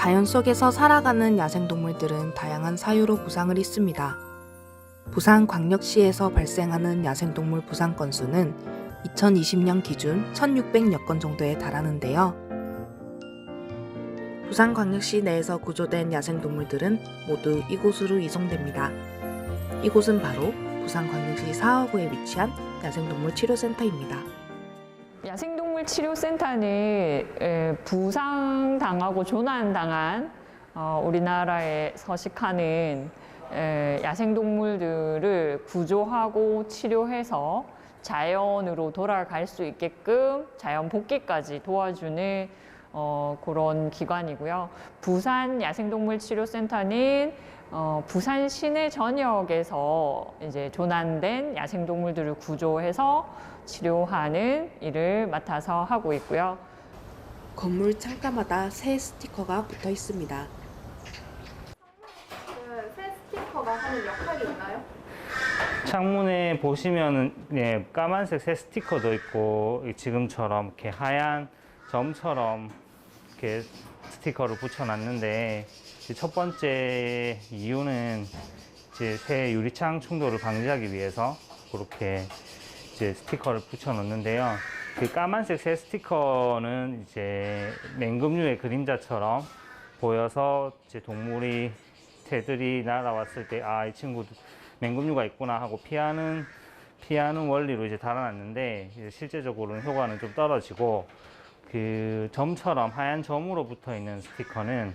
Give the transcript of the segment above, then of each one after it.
자연 속에서 살아가는 야생동물들은 다양한 사유로 부상을 입습니다. 부산광역시에서 발생하는 야생동물 부상 건수는 2020년 기준 1,600여 건 정도에 달하는데요. 부산광역시 내에서 구조된 야생동물들은 모두 이곳으로 이송됩니다. 이곳은 바로 부산광역시 사하구에 위치한 야생동물 치료센터입니다. 야생동물 치료센터는 부상당하고 조난당한 우리나라에 서식하는 야생동물들을 구조하고 치료해서 자연으로 돌아갈 수 있게끔 자연 복귀까지 도와주는 그런 기관이고요. 부산 야생동물 치료센터는 부산 시내 전역에서 이제 조난된 야생동물들을 구조해서 치료하는 일을 맡아서 하고 있고요. 건물 창가마다 새 스티커가 붙어 있습니다. 새 스티커가 하는 역할이 있나요? 창문에 보시면은 까만색 새 스티커도 있고 지금처럼 이렇게 하얀 점처럼 이렇게 스티커를 붙여놨는데 첫 번째 이유는 이제 새 유리창 충돌을 방지하기 위해서 그렇게 이제 스티커를 붙여놓는데요. 그 까만색 새 스티커는 이제 맹금류의 그림자처럼 보여서 이제 동물이 새들이 날아왔을 때 이 친구 맹금류가 있구나 하고 피하는 원리로 이제 달아놨는데 이제 실제적으로는 효과는 좀 떨어지고 그 점처럼 하얀 점으로 붙어 있는 스티커는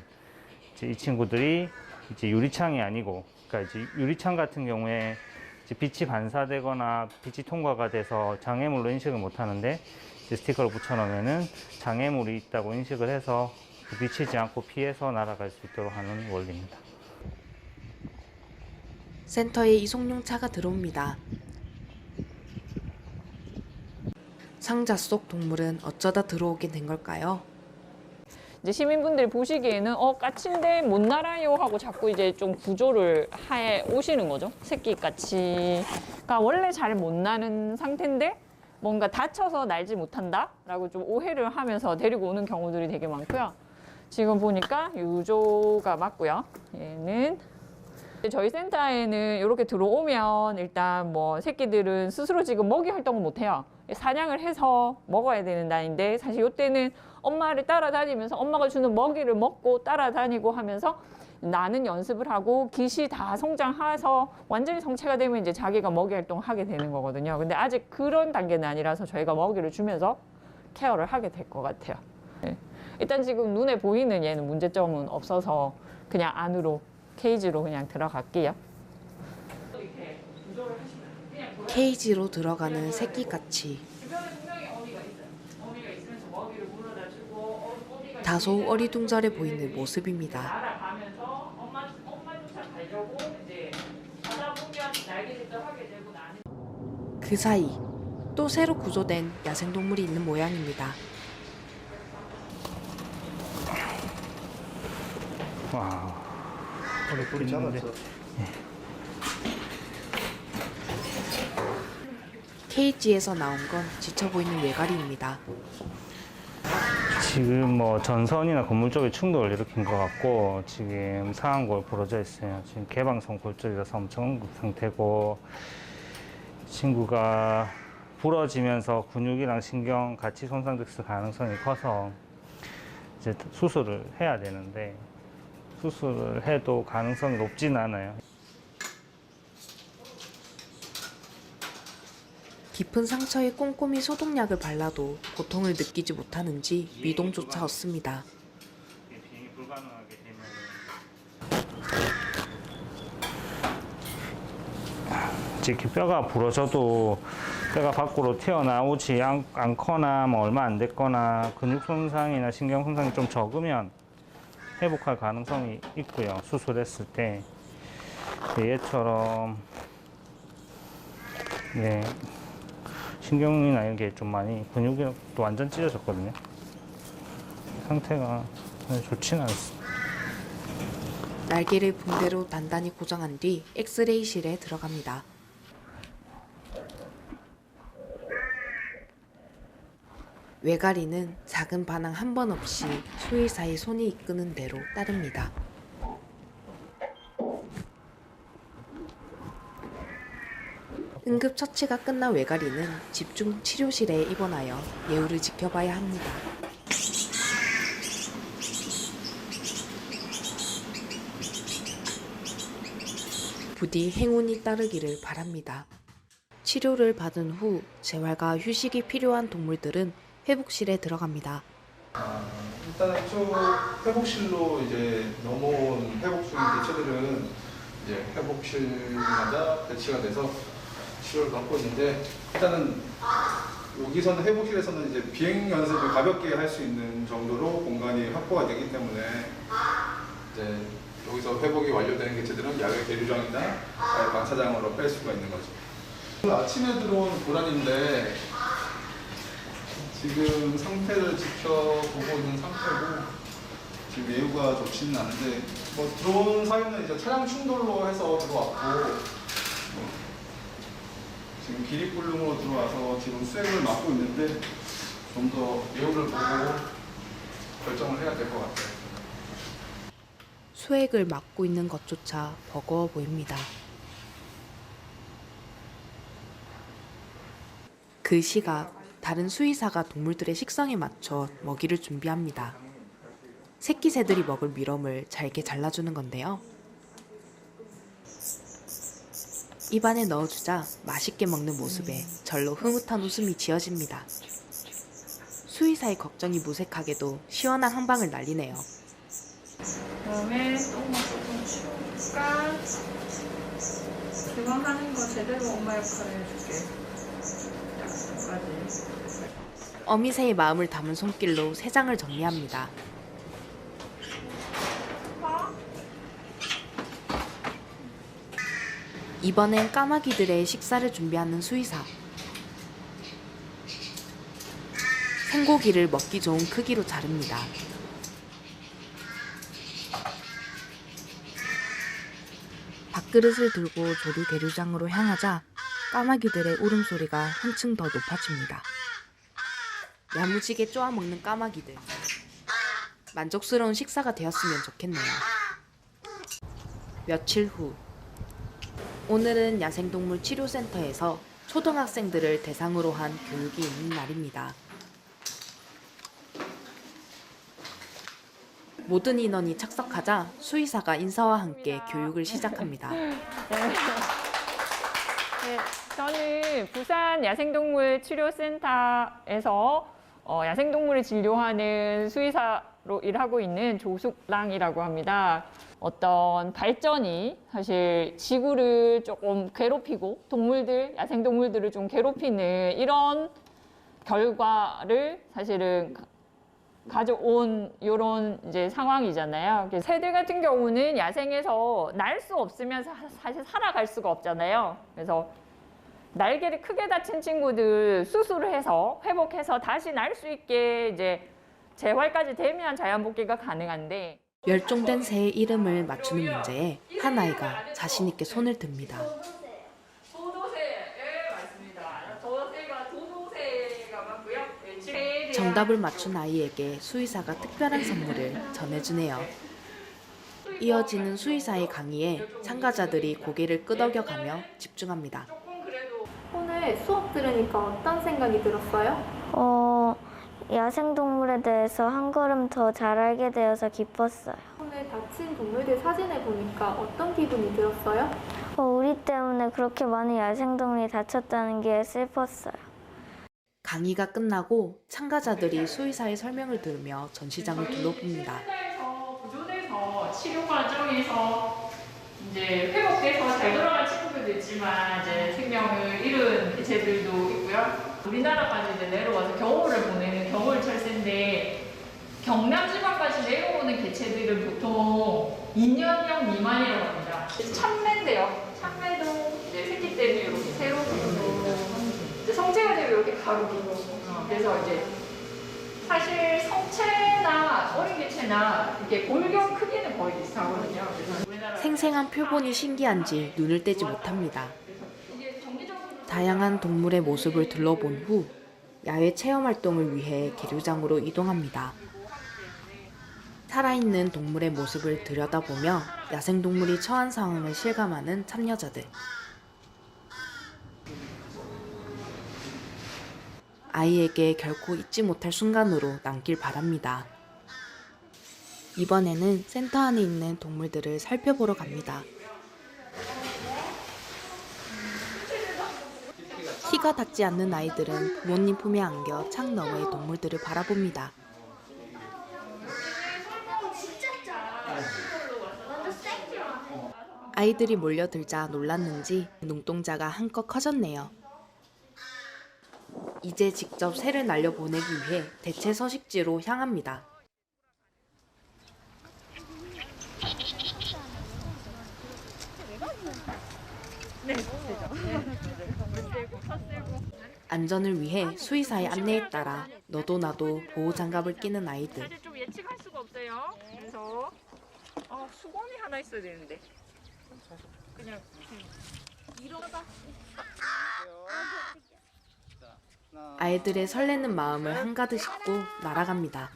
이제 이 친구들이 이제 유리창이 아니고, 그러니까 이제 유리창 같은 경우에 이제 빛이 반사되거나 빛이 통과가 돼서 장애물로 인식을 못 하는데 이제 스티커를 붙여놓으면은 장애물이 있다고 인식을 해서 부딪히지 않고 피해서 날아갈 수 있도록 하는 원리입니다. 센터에 이송용 차가 들어옵니다. 상자 속 동물은 어쩌다 들어오게 된 걸까요? 이제 시민분들이 보시기에는 까치인데 못 날아요 하고 자꾸 이제 좀 구조를 해 오시는 거죠. 새끼 까치가 원래 잘 못 나는 상태인데 뭔가 다쳐서 날지 못한다 라고 좀 오해를 하면서 데리고 오는 경우들이 되게 많고요. 지금 보니까 유조가 맞고요. 얘는 저희 센터에는 이렇게 들어오면 일단 뭐 새끼들은 스스로 지금 먹이 활동을 못 해요. 사냥을 해서 먹어야 되는 나이인데 사실 이때는 엄마를 따라다니면서 엄마가 주는 먹이를 먹고 따라다니고 하면서 나는 연습을 하고 깃이 다 성장해서 완전히 성체가 되면 이제 자기가 먹이 활동을 하게 되는 거거든요. 근데 아직 그런 단계는 아니라서 저희가 먹이를 주면서 케어를 하게 될 것 같아요. 네. 일단 지금 눈에 보이는 얘는 문제점은 없어서 그냥 안으로 케이지로 그냥 들어갈게요. 케이지로 들어가는 새끼 까치. 다소 어리둥절해 보이는 모습입니다. 그 사이 또 새로 구조된 야생동물이 있는 모양입니다. 와, 우리 잡았어. 케이지에서 나온 건 지쳐 보이는 외가리입니다. 지금 뭐 전선이나 건물 쪽에 충돌을 일으킨 것 같고 지금 상한골 부러져 있어요. 지금 개방성 골절이라서 엄청 응급 상태고 친구가 부러지면서 근육이랑 신경 같이 손상됐을 가능성이 커서 이제 수술을 해야 되는데 수술을 해도 가능성이 높진 않아요. 깊은 상처에 꼼꼼히 소독약을 발라도 고통을 느끼지 못하는지 미동조차 없습니다. 비행이 불가능하게 되면 이렇게 뼈가 부러져도 뼈가 밖으로 튀어나오지 않거나 뭐 얼마 안 됐거나 근육 손상이나 신경 손상이 좀 적으면 회복할 가능성이 있고요. 수술했을 때 얘처럼 신경이나 이런 게 좀 많이 근육이 또 완전 찢어졌거든요. 상태가 좋지는 않습니다. 날개를 붕대로 단단히 고정한 뒤 엑스레이실에 들어갑니다. 외가리는 작은 반항 한 번 없이 수의사의 손이 이끄는 대로 따릅니다. 응급처치가 끝난 외가리는 집중 치료실에 입원하여 예후를 지켜봐야 합니다. 부디 행운이 따르기를 바랍니다. 치료를 받은 후 재활과 휴식이 필요한 동물들은 회복실에 들어갑니다. 일단은 쭉 회복실로 이제 넘어온 회복 중인 개체들은 이제 회복실마다 배치가 돼서 치료를 받고 있는데, 일단은 여기서는 회복실에서는 이제 비행 연습을 가볍게 할 수 있는 정도로 공간이 확보가 되기 때문에 이제 여기서 회복이 완료되는 개체들은 야외 계류장이나 야외 방사장으로 뺄 수가 있는 거죠. 아침에 들어온 고라니인데 지금 상태를 지켜보고 있는 상태고, 지금 예후가 좋지는 않은데, 뭐 들어온 사유는 이제 차량 충돌로 해서 들어왔고, 지금 기립불능으로 들어와서 지금 수액을 맞고 있는데 좀 더 예후를 보고 결정을 해야 될 것 같아요. 수액을 막고 있는 것조차 버거워 보입니다. 그 시각 다른 수의사가 동물들의 식성에 맞춰 먹이를 준비합니다. 새끼 새들이 먹을 미럼을 잘게 잘라주는 건데요. 입안에 넣어주자 맛있게 먹는 모습에 절로 흐뭇한 웃음이 지어집니다. 수의사의 걱정이 무색하게도 시원한 한 방을 날리네요. 그다음에 똥만 조금 치울까? 그만 하는 거 제대로 엄마 역할을 해줄게. 약속까지. 어미새의 마음을 담은 손길로 새장을 정리합니다. 이번엔 까마귀들의 식사를 준비하는 수의사. 생고기를 먹기 좋은 크기로 자릅니다. 밥그릇을 들고 조류 계류장으로 향하자 까마귀들의 울음소리가 한층 더 높아집니다. 야무지게 쪼아먹는 까마귀들. 만족스러운 식사가 되었으면 좋겠네요. 며칠 후, 오늘은 야생동물 치료센터에서 초등학생들을 대상으로 한 교육이 있는 날입니다. 모든 인원이 착석하자 수의사가 인사와 함께 교육을 시작합니다. 네, 저는 부산 야생동물 치료센터에서 야생동물을 진료하는 수의사로 일하고 있는 조숙랑이라고 합니다. 어떤 발전이 사실 지구를 조금 괴롭히고 야생동물들을 좀 괴롭히는 이런 결과를 사실은 가져온 이런 이제 상황이잖아요. 새들 같은 경우는 야생에서 날 수 없으면 사실 살아갈 수가 없잖아요. 그래서 날개를 크게 다친 친구들 수술을 해서 회복해서 다시 날 수 있게 이제 재활까지 되면 자연복귀가 가능한데, 멸종된 새의 이름을 맞추는 문제에 한 아이가 자신 있게 손을 듭니다. 도도새, 예, 맞습니다. 도도새가 맞고요. 정답을 맞춘 아이에게 수의사가 특별한 선물을 전해주네요. 이어지는 수의사의 강의에 참가자들이 고개를 끄덕여가며 집중합니다. 오늘 수업 들으니까 어떤 생각이 들었어요? 야생동물에 대해서 한 걸음 더 잘 알게 되어서 기뻤어요. 오늘 다친 동물들 사진을 보니까 어떤 기분이 들었어요? 우리 때문에 그렇게 많은 야생동물이 다쳤다는 게 슬펐어요. 강의가 끝나고 참가자들이 수의사의 설명을 들으며 전시장을 둘러봅니다. 구조돼서 치료 과정에서 이제 회복돼서 잘 돌아간 친구들도 있지만 이제 생명을 잃은 개체들도 있고요. 우리나라까지 이제 내려와서 겨울을 보내는 겨울철새인데, 경남 지방까지 내려오는 개체들은 보통 2년형 미만이라고 합니다. 참매인데요. 참매도 이제 새끼 때문에 이렇게 새로 기고 성체가 되면 이렇게 가루기고, 그래서 이제 사실 성체나 어린 개체나 이렇게 골격 크기는 거의 비슷하거든요. 그래서 생생한 표본이 신기한지 눈을 떼지 못합니다. 다양한 동물의 모습을 둘러본 후 야외 체험 활동을 위해 계류장으로 이동합니다. 살아있는 동물의 모습을 들여다보며 야생동물이 처한 상황을 실감하는 참여자들. 아이에게 결코 잊지 못할 순간으로 남길 바랍니다. 이번에는 센터 안에 있는 동물들을 살펴보러 갑니다. 키가 닿지 않는 아이들은 부모님 품에 안겨 창 너머의 동물들을 바라봅니다. 아이들이 몰려들자 놀랐는지 눈동자가 한껏 커졌네요. 이제 직접 새를 날려보내기 위해 대체 서식지로 향합니다. 안전을 위해 수의사의 안내에 따라 너도 나도 보호장갑을 끼는 아이들. 사실 좀 예측할 수가 없어요. 그래서 수건이 하나 있어야 되는데 그냥 이러다 아이들의 설레는 마음을 한가득 싣고 날아갑니다.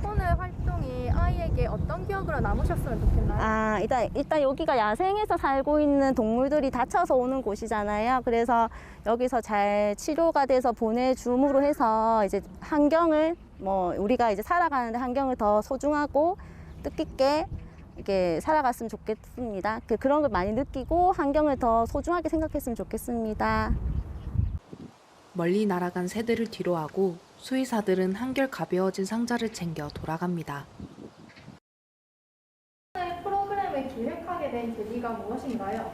오늘 활동이 아이에게 어떤 기억으로 남으셨으면 좋겠나요? 일단 여기가 야생에서 살고 있는 동물들이 다쳐서 오는 곳이잖아요. 그래서 여기서 잘 치료가 돼서 보내줌으로 해서 이제 환경을 우리가 이제 살아가는데 환경을 더 소중하고 뜻깊게 이렇게 살아갔으면 좋겠습니다. 그런 걸 많이 느끼고 환경을 더 소중하게 생각했으면 좋겠습니다. 멀리 날아간 새들을 뒤로하고 수의사들은 한결 가벼워진 상자를 챙겨 돌아갑니다. 오늘 프로그램을 기획하게 된 계기가 무엇인가요?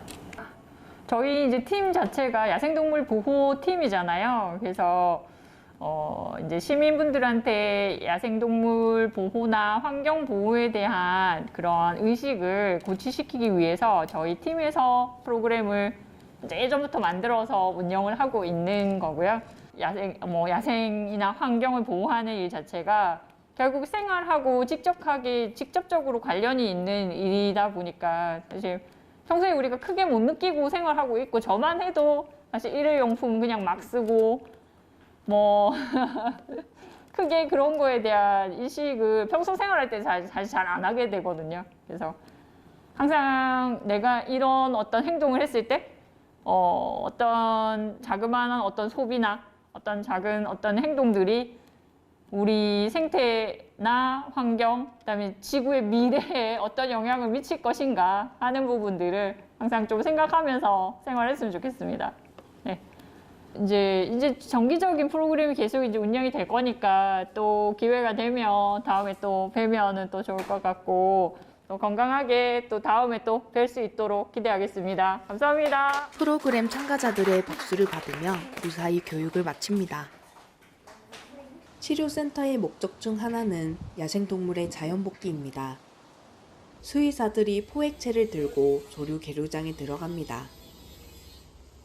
저희 이제 팀 자체가 야생동물 보호 팀이잖아요. 그래서 이제 시민분들한테 야생동물 보호나 환경 보호에 대한 그런 의식을 고취시키기 위해서 저희 팀에서 프로그램을 이제 예전부터 만들어서 운영을 하고 있는 거고요. 야생이나 환경을 보호하는 일 자체가 결국 생활하고 직접적으로 관련이 있는 일이다 보니까 사실 평소에 우리가 크게 못 느끼고 생활하고 있고 저만 해도 사실 일회용품 그냥 막 쓰고 크게 그런 거에 대한 인식을 평소 생활할 때 사실 잘 안 하게 되거든요. 그래서 항상 내가 이런 어떤 행동을 했을 때 어떤 자그마한 어떤 소비나 어떤 작은 어떤 행동들이 우리 생태나 환경, 그다음에 지구의 미래에 어떤 영향을 미칠 것인가 하는 부분들을 항상 좀 생각하면서 생활했으면 좋겠습니다. 네. 이제 정기적인 프로그램이 계속 이제 운영이 될 거니까 또 기회가 되면 다음에 또 뵈면은 또 좋을 것 같고 또 건강하게 또 다음에 또 뵐 수 있도록 기대하겠습니다. 감사합니다. 프로그램 참가자들의 박수를 받으며 무사히 교육을 마칩니다. 치료센터의 목적 중 하나는 야생동물의 자연복귀입니다. 수의사들이 포획체를 들고 조류 계류장에 들어갑니다.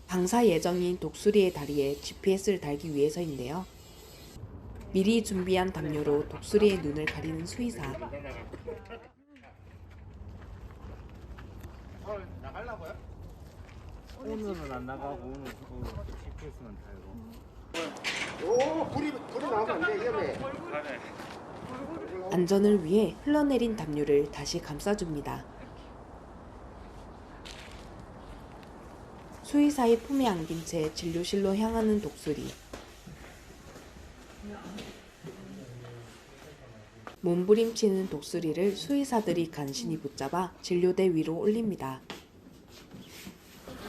방사 예정인 독수리의 다리에 GPS를 달기 위해서인데요. 미리 준비한 담요로 독수리의 눈을 가리는 수의사. 나가려고요? 오늘은 안 나가고 오늘 GPS만 달고. 오, 불이 나오면 안 돼, 위험해. 안전을 위해 흘러내린 담요를 다시 감싸줍니다. 수의사의 품에 안긴 채 진료실로 향하는 독수리. 몸부림치는 독수리를 수의사들이 간신히 붙잡아 진료대 위로 올립니다.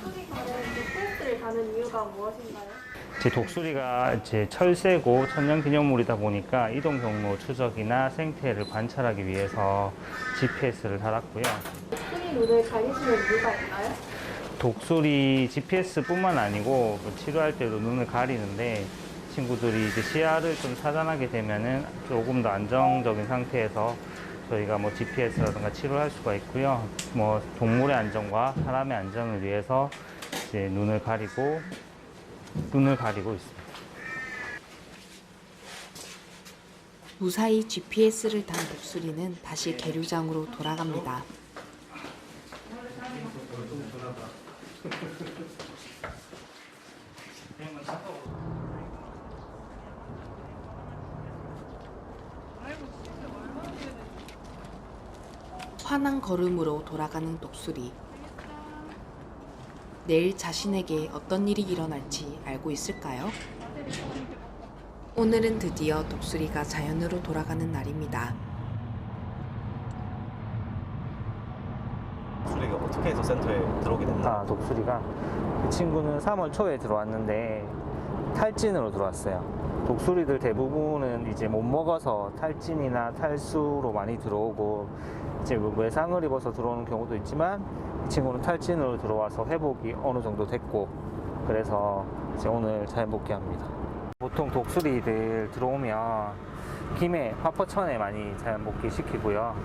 독수리과는 GPS를 다는 이유가 무엇인가요? 제 독수리가 이제 철새고 천연기념물이다 보니까 이동 경로 추적이나 생태를 관찰하기 위해서 GPS를 달았고요. 독수리 눈을 가리시는 이유가 있나요? 독수리 GPS뿐만 아니고 치료할 때도 눈을 가리는데 친구들이 이제 시야를 좀 차단하게 되면은 조금 더 안정적인 상태에서 저희가 GPS라든가 치료할 수가 있고요. 동물의 안전과 사람의 안전을 위해서 이제 눈을 가리고 있습니다. 무사히 GPS를 단 독수리는 다시 계류장으로 돌아갑니다. 환한 걸음으로 돌아가는 독수리. 내일 자신에게 어떤 일이 일어날지 알고 있을까요? 오늘은 드디어 독수리가 자연으로 돌아가는 날입니다. 독수리가 어떻게 해서 센터에 들어오게 됐나? 독수리가 그 친구는 3월 초에 들어왔는데 탈진으로 들어왔어요. 독수리들 대부분은 이제 못 먹어서 탈진이나 탈수로 많이 들어오고 이제 뭐 외상을 입어서 들어오는 경우도 있지만 이 친구는 탈진으로 들어와서 회복이 어느 정도 됐고 그래서 이제 오늘 자연복귀합니다. 보통 독수리들 들어오면 김해, 화포천에 많이 자연복귀 시키고요.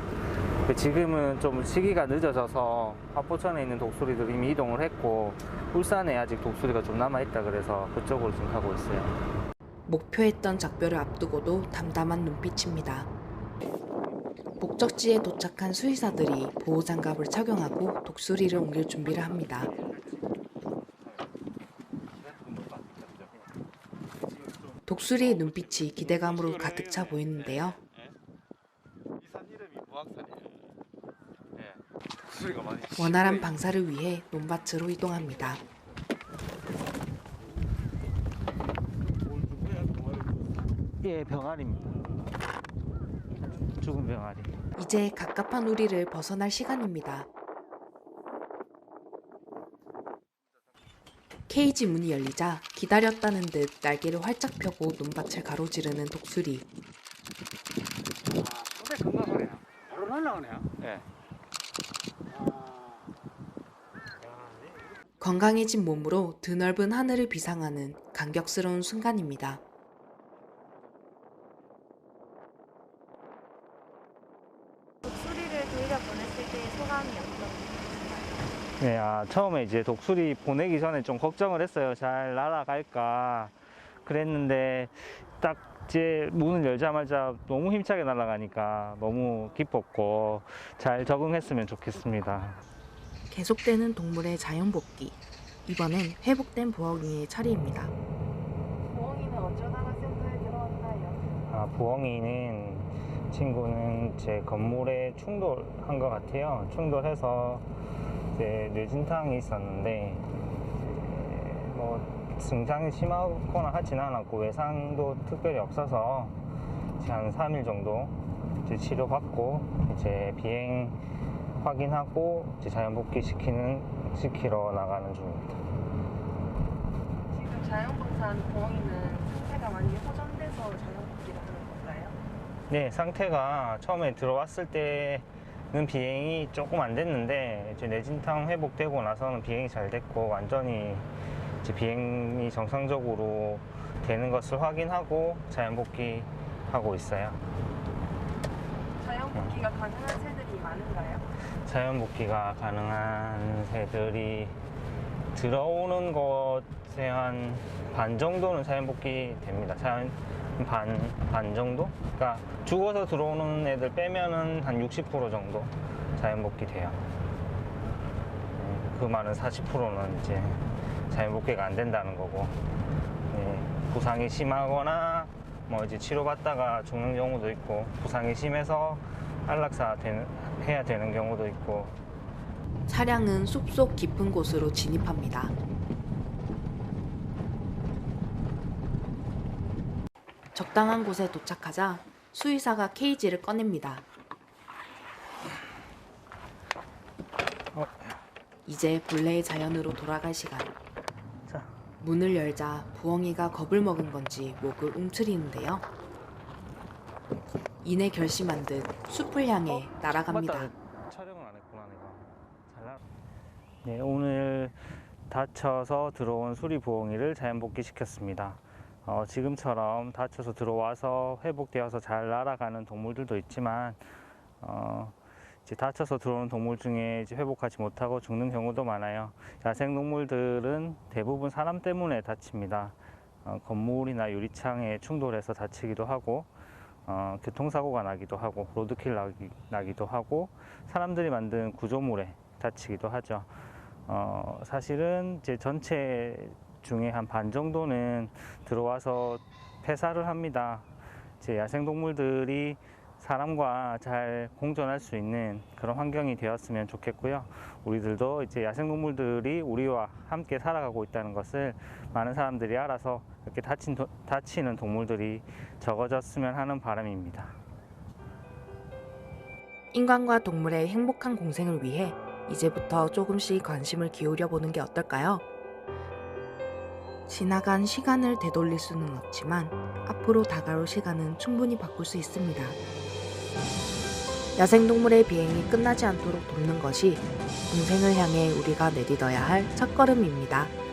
지금은 좀 시기가 늦어져서 화포천에 있는 독수리들 이미 이동을 했고 울산에 아직 독수리가 좀 남아있다 그래서 그쪽으로 지금 가고 있어요. 목표했던 작별을 앞두고도 담담한 눈빛입니다. 목적지에 도착한 수의사들이 보호장갑을 착용하고 독수리를 옮길 준비를 합니다. 독수리의 눈빛이 기대감으로 가득 차 보이는데요. 이 산 이름이 무악산이에요. 독수리가 많이 원활한 방사를 위해 논밭으로 이동합니다. 예, 병아리입니다. 죽은 병아리. 이제 갑갑한 우리를 벗어날 시간입니다. 케이지 문이 열리자 기다렸다는 듯 날개를 활짝 펴고 논밭을 가로지르는 독수리. 근데 금방 하네요. 바로 날라오네요. 네. 건강해진 몸으로 드넓은 하늘을 비상하는 감격스러운 순간입니다. 독수리를 들여보냈을 때의 소감이 어떤가요? 네, 처음에 이제 독수리 보내기 전에 좀 걱정을 했어요. 잘 날아갈까 그랬는데 딱 이제 문을 열자마자 너무 힘차게 날아가니까 너무 기뻤고 잘 적응했으면 좋겠습니다. 계속되는 동물의 자연 복귀. 이번엔 회복된 부엉이의 차례입니다. 부엉이는 어쩌다가 센터에 들어왔나요? 부엉이는 친구는 제 건물에 충돌한 것 같아요. 충돌해서 이제 뇌진탕이 있었는데 뭐 증상이 심하거나 하진 않았고 외상도 특별히 없어서 이제 한 3일 정도 이제 치료받고 이제 비행 확인하고 이제 자연복귀 시키러 나가는 중입니다. 지금 자연봉사하는 부엉이는 상태가 많이 호전돼서 자연복귀를 하는 건가요? 네, 상태가 처음에 들어왔을 때는 비행이 조금 안 됐는데 이제 뇌진탕 회복되고 나서는 비행이 잘 됐고 완전히 이제 비행이 정상적으로 되는 것을 확인하고 자연복귀하고 있어요. 자연복귀가 가능한 새들이 많은가요? 자연복귀가 가능한 새들이 들어오는 것에 한 반 정도는 자연복귀 됩니다. 반 정도? 그러니까 죽어서 들어오는 애들 빼면은 한 60% 정도 자연복귀 돼요. 그 말은 40%는 이제 자연복귀가 안 된다는 거고, 부상이 심하거나 뭐 이제 치료받다가 죽는 경우도 있고, 부상이 심해서 안락사 해야 되는 경우도 있고. 차량은 숲속 깊은 곳으로 진입합니다. 적당한 곳에 도착하자 수의사가 케이지를 꺼냅니다. 이제 본래의 자연으로 돌아갈 시간. 자. 문을 열자 부엉이가 겁을 먹은 건지 목을 움츠리는데요. 이내 결심한 듯 숲을 향해 날아갑니다. 맞다. 촬영을 안 했구나 내가. 네, 오늘 다쳐서 들어온 수리 부엉이를 자연복귀 시켰습니다. 지금처럼 다쳐서 들어와서 회복되어서 잘 날아가는 동물들도 있지만 이제 다쳐서 들어오는 동물 중에 이제 회복하지 못하고 죽는 경우도 많아요. 야생동물들은 대부분 사람 때문에 다칩니다. 건물이나 유리창에 충돌해서 다치기도 하고 교통사고가 나기도 하고 로드킬 나기도 하고 사람들이 만든 구조물에 다치기도 하죠. 사실은 이제 전체 중에 한 반 정도는 들어와서 폐사를 합니다. 이제 야생동물들이 사람과 잘 공존할 수 있는 그런 환경이 되었으면 좋겠고요. 우리들도 이제 야생동물들이 우리와 함께 살아가고 있다는 것을 많은 사람들이 알아서 이렇게 다치는 동물들이 적어졌으면 하는 바람입니다. 인간과 동물의 행복한 공생을 위해 이제부터 조금씩 관심을 기울여 보는 게 어떨까요? 지나간 시간을 되돌릴 수는 없지만 앞으로 다가올 시간은 충분히 바꿀 수 있습니다. 야생동물의 비행이 끝나지 않도록 돕는 것이 공생을 향해 우리가 내딛어야 할 첫걸음입니다.